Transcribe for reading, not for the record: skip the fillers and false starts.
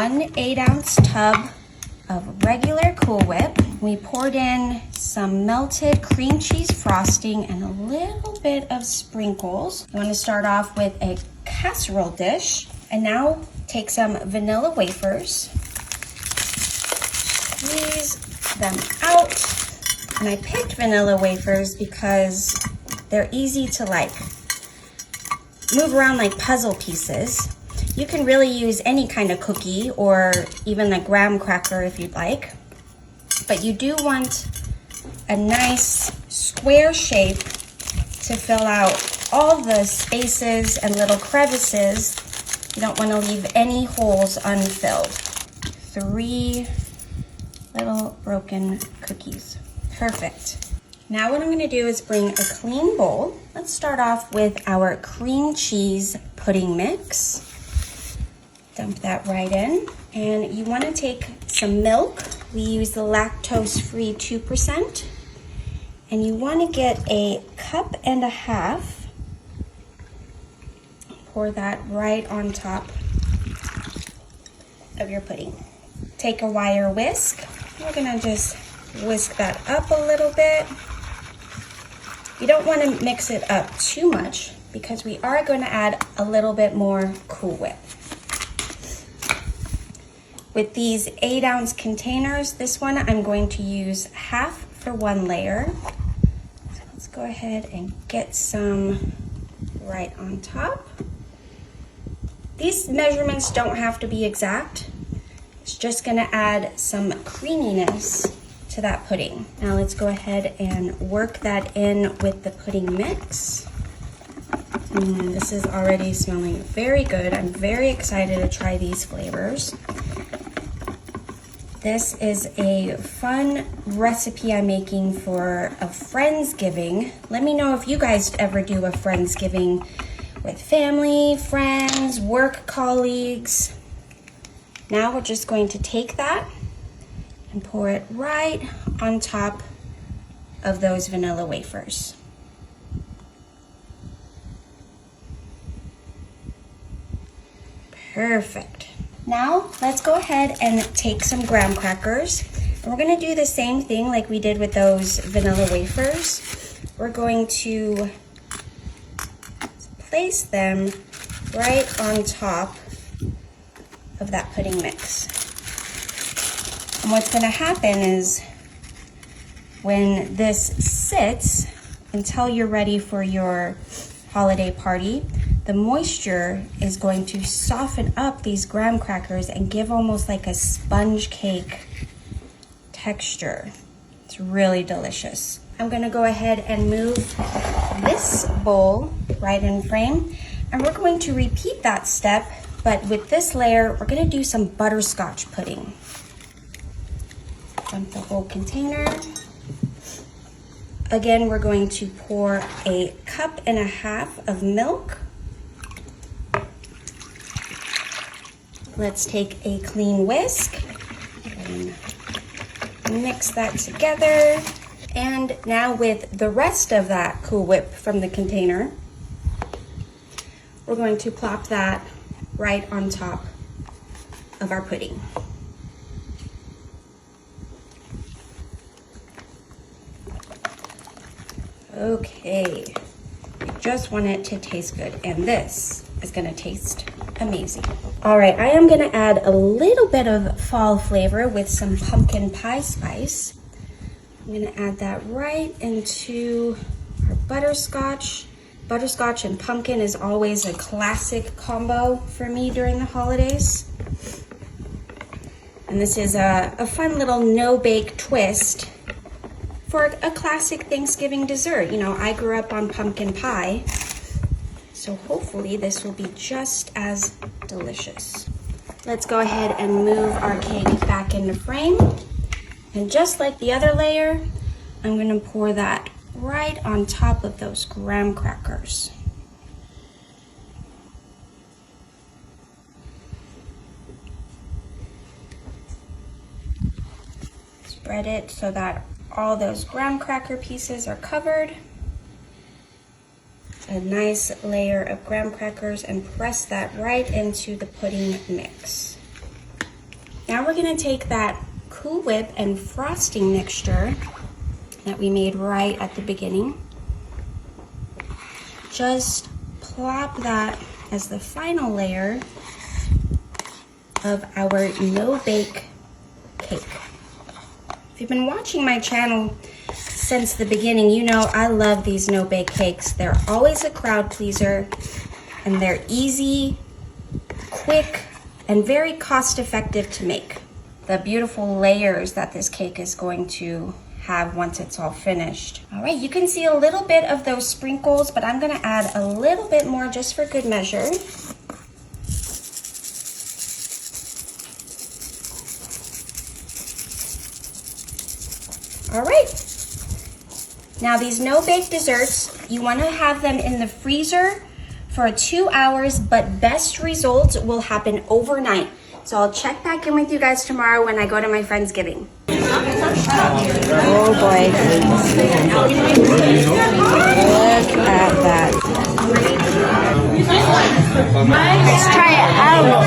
1 8-ounce tub of regular Cool Whip. We poured in some melted cream cheese frosting and a little bit of sprinkles. You want to start off with a casserole dish. And now take some vanilla wafers, squeeze them out. And I picked vanilla wafers because they're easy to move around like puzzle pieces. You can really use any kind of cookie or even a graham cracker if you'd like. But you do want a nice square shape to fill out all the spaces and little crevices. You don't want to leave any holes unfilled. 3 little broken cookies. Perfect. Now what I'm going to do is bring a clean bowl. Let's start off with our cream cheese pudding mix. Dump that right in. And you want to take some milk. We use the lactose-free 2%. And you want to get a cup and a half. Pour that right on top of your pudding. Take a wire whisk. We're going to just whisk that up a little bit. You don't want to mix it up too much because we are going to add a little bit more Cool Whip. With these 8-ounce containers, this one I'm going to use half for 1 layer. So let's go ahead and get some right on top. These measurements don't have to be exact. It's just going to add some creaminess to that pudding. Now let's go ahead and work that in with the pudding mix. This is already smelling very good. I'm very excited to try these flavors. This is a fun recipe I'm making for a Friendsgiving. Let me know if you guys ever do a Friendsgiving with family, friends, work colleagues. Now we're just going to take that and pour it right on top of those vanilla wafers. Perfect. Now let's go ahead and take some graham crackers. And we're going to do the same thing like we did with those vanilla wafers. We're going to place them right on top of that pudding mix. And what's going to happen is when this sits until you're ready for your holiday party, the moisture is going to soften up these graham crackers and give almost like a sponge cake texture. It's really delicious. I'm going to go ahead and move this bowl right in frame, and we're going to repeat that step, but with this layer we're going to do some butterscotch pudding. Dump the whole container. Again, we're going to pour a cup and a half of milk. Let's take a clean whisk and mix that together. And now with the rest of that Cool Whip from the container, we're going to plop that right on top of our pudding. Okay, I just want it to taste good, and this is gonna taste amazing. All right, I am gonna add a little bit of fall flavor with some pumpkin pie spice. I'm gonna add that right into our butterscotch. Butterscotch and pumpkin is always a classic combo for me during the holidays. And this is a fun little no-bake twist for a classic Thanksgiving dessert. You know, I grew up on pumpkin pie, so hopefully this will be just as delicious. Let's go ahead and move our cake back into frame. And just like the other layer, I'm gonna pour that right on top of those graham crackers. Spread it so that all those graham cracker pieces are covered. A nice layer of graham crackers, and press that right into the pudding mix. Now we're gonna take that Cool Whip and frosting mixture that we made right at the beginning. Just plop that as the final layer of our no-bake cake. If you've been watching my channel since the beginning, you know I love these no-bake cakes. They're always a crowd pleaser, and they're easy, quick, and very cost-effective to make. The beautiful layers that this cake is going to have once it's all finished. All right, you can see a little bit of those sprinkles, but I'm gonna add a little bit more just for good measure. All right, now these no-bake desserts, you wanna have them in the freezer for 2 hours, but best results will happen overnight. So I'll check back in with you guys tomorrow when I go to my Friendsgiving. Oh boy. Look at that. Let's try it out.